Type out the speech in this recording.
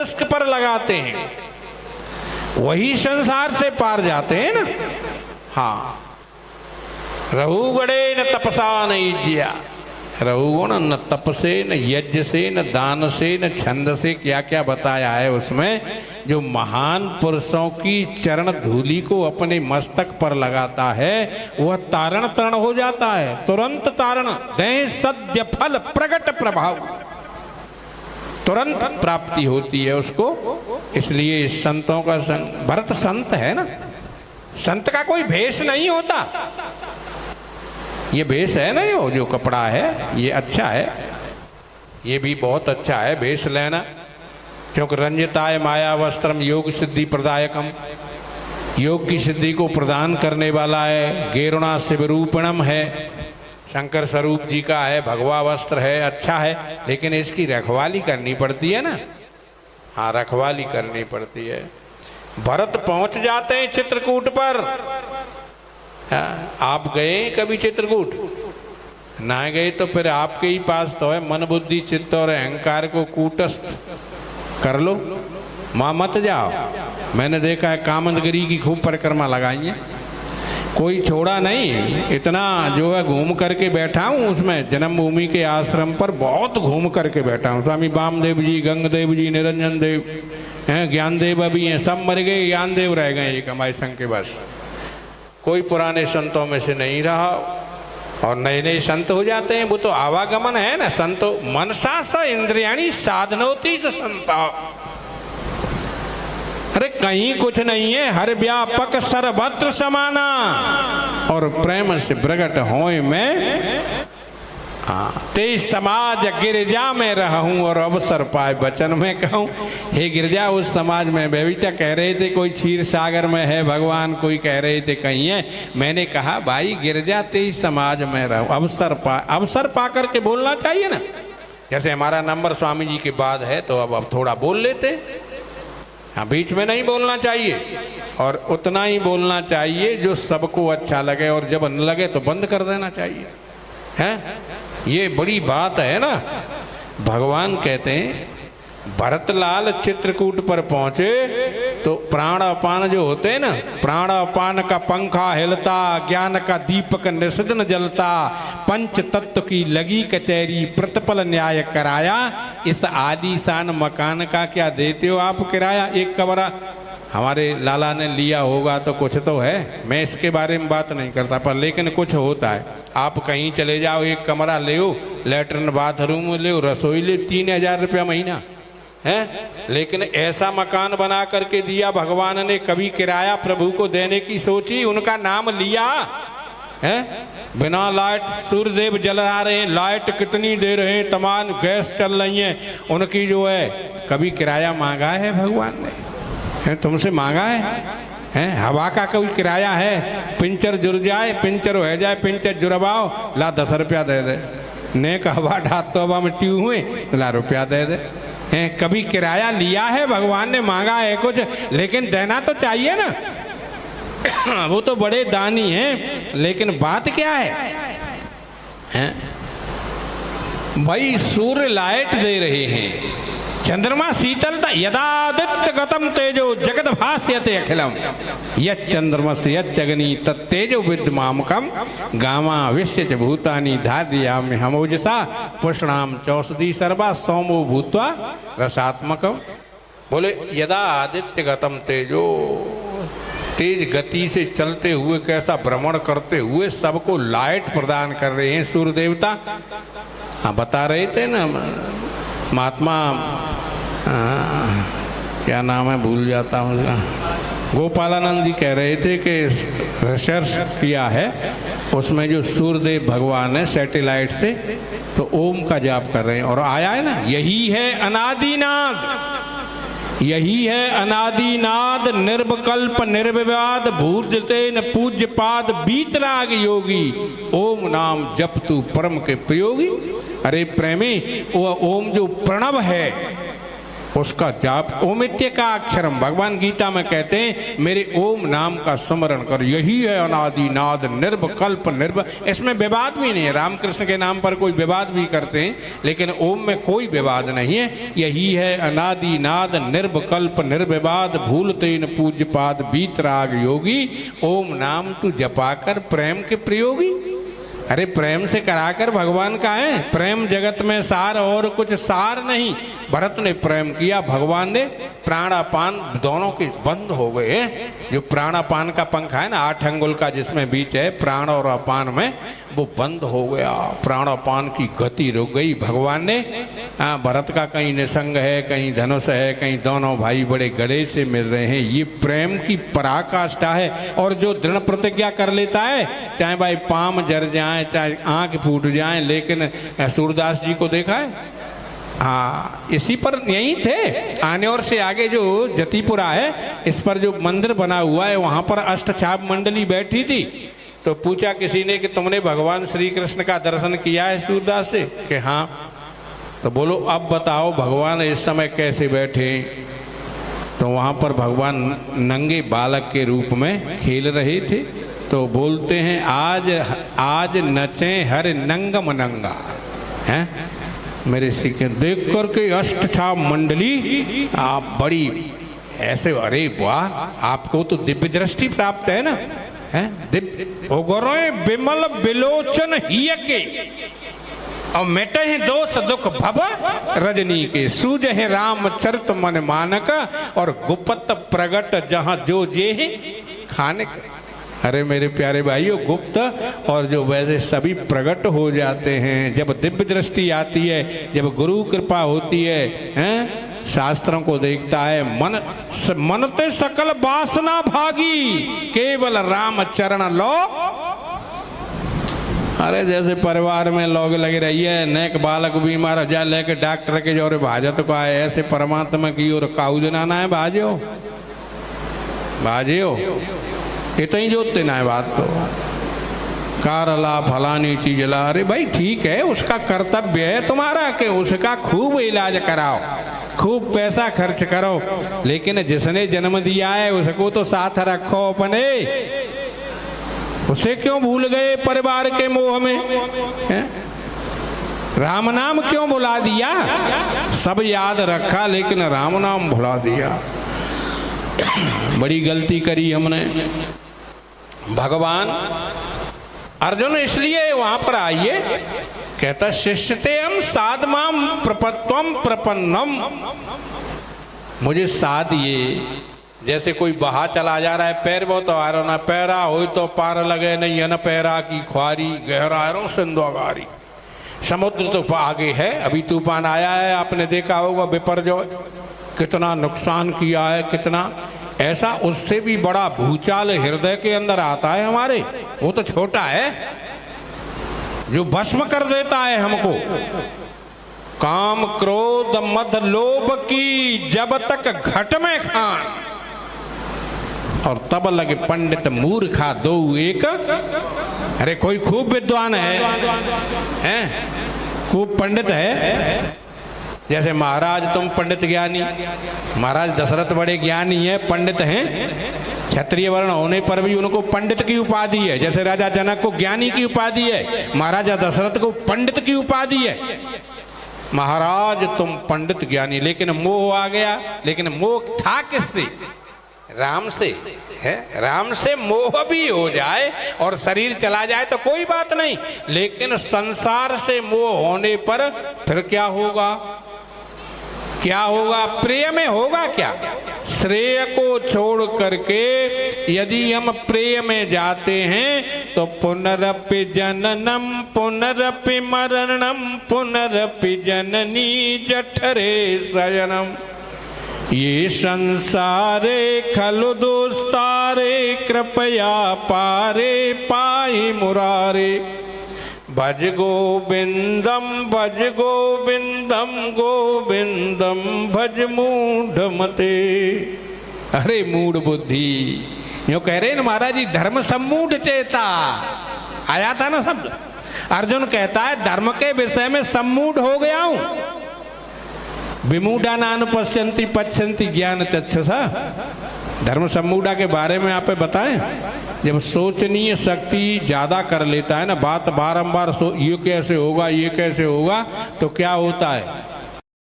मस्तिष्क पर लगाते हैं वही संसार से पार जाते हैं ना। हाँ, रहुगणे न तपसा न यज्ञया, रहुगुण न तप से न यज्ञ से न दान से न छंद से, क्या क्या बताया है उसमें। जो महान पुरुषों की चरण धूलि को अपने मस्तक पर लगाता है वह तारण तरण हो जाता है, तुरंत तारण, देह सद्य फल प्रगट प्रभाव, तुरंत प्राप्ति होती है उसको। इसलिए संतों का संग, भरत संत है ना, संत का कोई भेष नहीं होता। ये भेष है ना, ये जो कपड़ा है ये अच्छा है, ये भी बहुत अच्छा है भेष लेना, क्योंकि रंजिताय माया वस्त्रम योग सिद्धि प्रदायकम, योग की सिद्धि को प्रदान करने वाला है। गेरुणा शिवरूपणम है, शंकर स्वरूप जी का है, भगवा वस्त्र है, अच्छा है, लेकिन इसकी रखवाली करनी पड़ती है ना। हाँ, रखवाली करनी पड़ती है। भरत पहुंच जाते हैं चित्रकूट पर। हाँ, आप गए कभी चित्रकूट? ना गए तो फिर आपके ही पास तो है, मन बुद्धि चित्त और अहंकार को कूटस्थ कर लो, माँ मत जाओ। मैंने देखा है कामंदगिरी की खूब परिक्रमा लगाई है, कोई छोड़ा नहीं। इतना जो है घूम करके बैठा हूँ उसमें, जन्मभूमि के आश्रम पर बहुत घूम करके बैठा हूँ। स्वामी वामदेव जी, गंगदेव जी, निरंजन देव हैं, ज्ञानदेव अभी हैं, सब मर गए, ज्ञानदेव रह गए एक हमारे संघ के बस। कोई पुराने संतों में से नहीं रहा, और नए नए संत हो जाते हैं। वो तो आवागमन है ना, संतो मनसा स इंद्रियाणी साधनोती स संता। अरे कहीं कुछ नहीं है, हर व्यापक सर्वत्र समाना, और प्रेम से प्रगट होए मैं ते समाज गिरजा में रहूं, और अवसर पाए वचन में कहूं। हे गिरजा, उस समाज में बेबीता कह रहे थे कोई क्षीर सागर में है भगवान, कोई कह रहे थे कहीं है। मैंने कहा भाई गिरजा ते समाज में रहूं, अवसर पा करके बोलना चाहिए ना। जैसे हमारा नंबर स्वामी जी के बाद है तो अब थोड़ा बोल लेते। हाँ, बीच में नहीं बोलना चाहिए, और उतना ही बोलना चाहिए जो सबको अच्छा लगे, और जब न लगे तो बंद कर देना चाहिए। हैं, ये बड़ी बात है ना। भगवान कहते हैं भरतलाल चित्रकूट पर पहुंचे तो प्राण अपान जो होते हैं ना, प्राण अपान का पंखा हिलता, ज्ञान का दीपक निषिद्न जलता, पंच तत्व की लगी कचहरी प्रतिपल न्याय कराया। इस आलीशान मकान का क्या देते हो आप किराया? एक कमरा हमारे लाला ने लिया होगा तो कुछ तो है, मैं इसके बारे में बात नहीं करता, पर लेकिन कुछ होता है। आप कहीं चले जाओ, एक कमरा ले, लेटरिन बाथरूम ले, रसोई ले, 3000 रुपया महीना है। लेकिन ऐसा मकान बना करके दिया भगवान ने, कभी किराया प्रभु को देने की सोची, उनका नाम लिया है। बिना लाइट सूर्यदेव जला रहे हैं, लाइट कितनी दे रहे हैं, तमाम गैस चल रही हैं, उनकी जो है कभी किराया मांगा है भगवान ने? है तुमसे मांगा है? हवा का कोई किराया है? पिंचर जुड़ जाए, पिंचर हो जाए, पिंचर जुड़वाओ, ला 10 रुपया दे दे। नेक हवा ढात तो हवा में ट्यू हुए, ला रुपया दे दे। हैं, कभी किराया लिया है भगवान ने? मांगा है कुछ? लेकिन देना तो चाहिए ना। वो तो बड़े दानी हैं, लेकिन बात क्या है? भाई सूर्य लाइट दे रहे हैं, चंद्रमा शीतलता, यदादित्य गतम तेजो जगत भास्यते अखिलम, यच्चंद्रमस यच्चग्नि तत्तेजो विद्यमामकम गामा विश्य भूतानि धार्यामि हमोजसा पुष्णाम चौषधि सर्वा सोमो भूत्वा रसात्मकम। बोले यदा आदित्य गतम तेजो, तेज गति से चलते हुए, कैसा भ्रमण करते हुए सबको लाइट प्रदान कर रहे हैं सूर्य देवता। हाँ, बता रहे थे ना महात्मा, क्या नाम है भूल जाता हूँ उसका, गोपालानंद जी कह रहे थे कि रिसर्च किया है उसमें, जो सूर्यदेव भगवान है सैटेलाइट से तो ओम का जाप कर रहे हैं, और आया है ना, यही है अनादिनाद, यही है अनादिनाद, निर्विकल्प निर्विवाद, भूजते पूज्य पाद बीतराग योगी, ओम नाम जप तू परम के प्रयोगी। अरे प्रेमी, वो ओम जो प्रणव है, उसका जाप। ओमित्य का अक्षरम, भगवान गीता में कहते हैं मेरे ओम नाम का स्मरण कर, यही है अनादि नाद निर्विकल्प इसमें विवाद भी नहीं है। रामकृष्ण के नाम पर कोई विवाद भी करते हैं, लेकिन ओम में कोई विवाद नहीं है। यही है अनादि नाद निर्विकल्प निर्विवाद, भूलते न पूज्य पाद बीतराग योगी, ओम नाम तू जपाकर प्रेम के प्रयोगी। अरे प्रेम से कराकर भगवान का है, प्रेम जगत में सार और कुछ सार नहीं। भरत ने प्रेम किया, भगवान ने प्राणापान दोनों के बंद हो गए। जो प्राणापान का पंखा है ना 8 अंगुल का जिसमें बीच है प्राण और अपान में, वो बंद हो गया, प्राणापान की गति रुक गई। भगवान ने भरत का कहीं निसंग है, कहीं धनुष है, कहीं दोनों भाई बड़े गले से मिल रहे हैं। ये प्रेम की पराकाष्ठा है। और जो दृढ़ प्रतिज्ञा कर लेता है, चाहे भाई पाम जर जाए, चाहे आँख फूट जाए, लेकिन सूरदास जी को देखा है, हाँ इसी पर यहीं थे। आने और से आगे जो जतीपुरा है, इस पर जो मंदिर बना हुआ है, वहाँ पर अष्टछाप मंडली बैठी थी। तो पूछा किसी ने कि तुमने भगवान श्री कृष्ण का दर्शन किया है सूरदास से? कि हाँ। तो बोलो अब बताओ भगवान इस समय कैसे बैठे? तो वहाँ पर भगवान नंगे बालक के रूप में खेल रहे थे। तो बोलते हैं आज नचे हर नंगम नंगा हैं मेरे सीखे। देख करके अष्टछाप मंडली आप बड़ी ऐसे, अरे वाह आपको तो दिव्य दृष्टि प्राप्त है ना, है दिव्य ओगरों बिमल बिलोचन हिय के, और मेटे हैं दोष दुख भव रजनी के, सूझ है रामचरित मन मानक, और गुप्त प्रगट जहाँ जो जे खाने का। अरे मेरे प्यारे भाइयों, गुप्त और जो वैसे सभी प्रकट हो जाते हैं जब दिव्य दृष्टि आती है, जब गुरु कृपा होती है, हैं? शास्त्रों को देखता है, मनते सकल वासना भागी, केवल राम चरण लो। अरे जैसे परिवार में लोग लगे रही है, नेक बालक बीमार हो जाए लेके डॉक्टर के जोरे भाजत को आए, ऐसे परमात्मा की ओर काऊ जनाना है, भाजियो इतनी जोतते ना है बात। तो कारला फलानी चीज ला, अरे भाई ठीक है, उसका कर्तव्य है तुम्हारा कि उसका खूब इलाज कराओ, खूब पैसा खर्च करो, लेकिन जिसने जन्म दिया है उसको तो साथ रखो अपने। उसे क्यों भूल गए परिवार के मोह में? है? राम नाम क्यों भुला दिया? सब याद रखा लेकिन राम नाम भुला दिया। बड़ी गलती करी हमने। भगवान अर्जुन इसलिए वहां पर आइए, कहता शिष्यते हम साधमाम प्रपत्वम प्रपन्नम, मुझे साध ये, जैसे कोई बहा चला जा रहा है, पैर बहुत आ रहा ना पैरा हो तो पार लगे नहीं, न पैरा की ख्वारी गहरा रो सिंधुगारी। समुद्र तो आगे है, अभी तूफान आया है, आपने देखा होगा बिपरजॉय कितना नुकसान किया है, कितना ऐसा। उससे भी बड़ा भूचाल हृदय के अंदर आता है हमारे, वो तो छोटा है जो भस्म कर देता है हमको। काम क्रोध मद लोभ की जब तक घट में खान, और तब लगे पंडित मूर्खा दो एक। अरे कोई खूब विद्वान है, खूब पंडित है, जैसे महाराज तुम पंडित ज्ञानी, महाराज दशरथ बड़े ज्ञानी है, पंडित हैं, क्षत्रिय वर्ण होने पर भी उनको पंडित की उपाधि है। जैसे राजा जनक को ज्ञानी की उपाधि है, महाराजा दशरथ को पंडित की उपाधि है। महाराज तुम पंडित ज्ञानी, लेकिन मोह आ गया। लेकिन मोह था किससे? राम से है। राम से मोह भी हो जाए और शरीर चला जाए तो कोई बात नहीं, लेकिन संसार से मोह होने पर फिर क्या होगा? क्या होगा? प्रेय में होगा क्या? श्रेय को छोड़ करके यदि हम प्रेय में जाते हैं तो पुनरपि जननम पुनरपि मरणम पुनरपि जननी जठरे शयनम, ये संसारे खलु दुस्तारे कृपया पारे पाहि मुरारे, भज गोविंदम गोविंदम भज मूढ़ मते। अरे मूढ़ बुद्धि, यो कह रहे हैं महाराज जी, धर्म सम्मूढ़ चेता आया था ना शब्द। अर्जुन कहता है धर्म के विषय में सम्मूढ़ हो गया हूं। विमूढ़ा नानुपश्यन्ति पश्यन्ति ज्ञान चक्षुषा। धर्म सम्मूढ़ा के बारे में आप बताएं। जब सोचनीय शक्ति ज़्यादा कर लेता है ना, बात बारंबार ये कैसे होगा ये कैसे होगा, तो क्या होता है,